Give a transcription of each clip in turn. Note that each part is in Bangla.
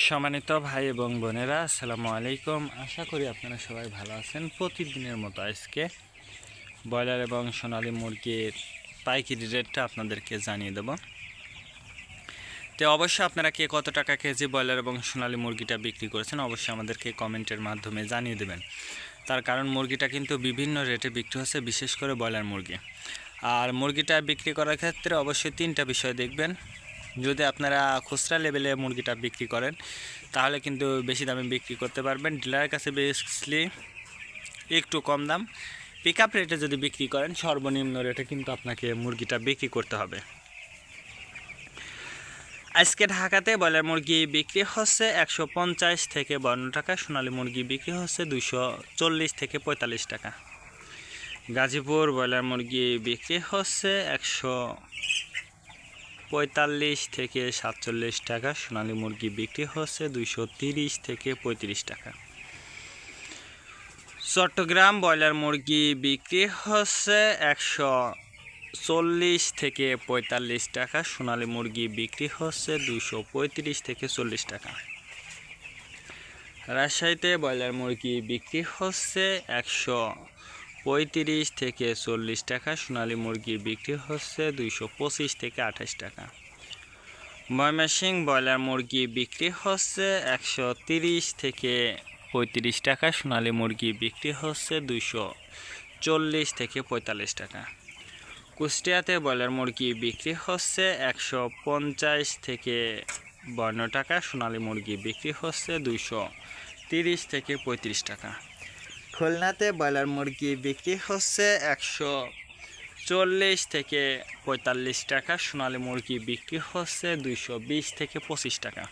সম্মানিত ভাই এবং বোনেরা, আসসালামু আলাইকুম। আশা করি আপনারা সবাই ভালো আছেন। প্রতিদিনের মতো আজকে ব্রয়লার এবং সোনালী মুরগির পাইকারি রেটটা আপনাদেরকে জানিয়ে দেব। তো অবশ্যই আপনারা কে কত টাকা কেজি ব্রয়লার এবং সোনালী মুরগিটা বিক্রি করেছেন অবশ্যই আমাদেরকে কমেন্টের মাধ্যমে জানিয়ে দেবেন। তার কারণ মুরগিটা কিন্তু বিভিন্ন রেটে বিক্রি হচ্ছে, বিশেষ করে ব্রয়লার মুরগি। আর মুরগিটা বিক্রি করার ক্ষেত্রে অবশ্যই তিনটা বিষয় দেখবেন। যদি আপনারা খুচরা লেভেলে মুরগিটা বিক্রি করেন তাহলে কিন্তু বেশি দামে বিক্রি করতে পারবেন। ডিলারের কাছে বেসলি একটু কম দাম, পিক আপ রেটে যদি বিক্রি করেন সর্বনিম্ন রেটে কিন্তু আপনাকে মুরগিটা বিক্রি করতে হবে। আজকে ঢাকাতে ব্রয়লার মুরগি বিক্রি হচ্ছে 150 থেকে 52 টাকা, সোনালী মুরগি বিক্রি হচ্ছে 240 থেকে 45 টাকা। গাজীপুর ব্রয়লার মুরগি বিক্রি হচ্ছে 145 থেকে 47 টাকা, সোনালী মুরগি বিক্রি হচ্ছে 230 থেকে 35 টাকা। চট্টগ্রাম ব্রয়লার মুরগি বিক্রি হচ্ছে 140 থেকে 45 টাকা, সোনালী মুরগি বিক্রি হচ্ছে 235 থেকে 40 টাকা। রাজশাহীতে ব্রয়লার মুরগি বিক্রি হচ্ছে 135 থেকে 40 টাকা, সোনালী মুরগি বিক্রি হচ্ছে 225 থেকে 28 টাকা। ময়মনসিংহ ব্রয়লার মুরগি বিক্রি হচ্ছে 130 থেকে 35 টাকা, সোনালী মুরগি বিক্রি হচ্ছে 240 থেকে 45 টাকা। কুষ্টিয়াতে ব্রয়লার মুরগি বিক্রি হচ্ছে 150 থেকে 52 টাকা, সোনালী মুরগি বিক্রি হচ্ছে 230 থেকে 35 টাকা। খুলনাতে ব্রয়লার মুরগি বিক্রি হচ্ছে 140 থেকে 45 টাকা, সোনালী মুরগি বিক্রি হচ্ছে 220 থেকে 25 টাকা।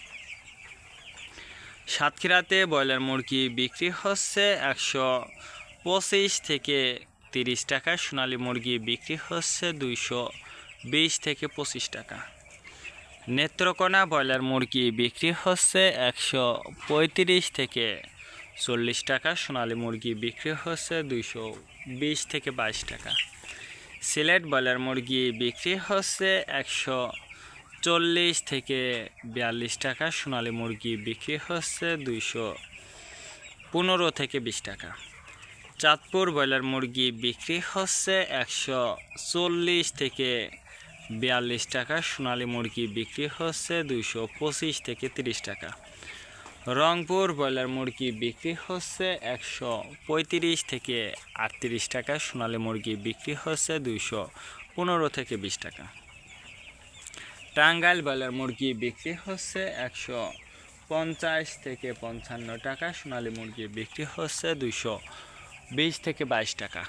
সাতক্ষীরাতে ব্রয়লার মুরগি বিক্রি হচ্ছে 125 থেকে 30 টাকা, সোনালী মুরগি বিক্রি হচ্ছে 220 থেকে 25 টাকা। নেত্রকোনা ব্রয়লার মুরগি বিক্রি হচ্ছে 135 থেকে 40 টাকা, সোনালী মুরগি বিক্রি হচ্ছে 220 থেকে 22 টাকা। সিলেট ব্রয়লার মুরগি বিক্রি হচ্ছে 140 থেকে 42 টাকা, সোনালী মুরগি বিক্রি হচ্ছে 215 থেকে 20 টাকা। চাঁদপুর ব্রয়লার মুরগি বিক্রি হচ্ছে 140 থেকে 42 টাকা, সোনালী মুরগি বিক্রি হচ্ছে 225 থেকে 30 টাকা। রংপুর ব্রয়লার মুরগি বিক্রি হচ্ছে 135 থেকে 38 টাকা, সোনালী মুরগি বিক্রি হচ্ছে 215 থেকে 20 টাকা। টাঙ্গাইল ব্রয়লার মুরগি বিক্রি হচ্ছে 150 থেকে 55 টাকা, সোনালী মুরগি বিক্রি হচ্ছে 220 থেকে 22 টাকা।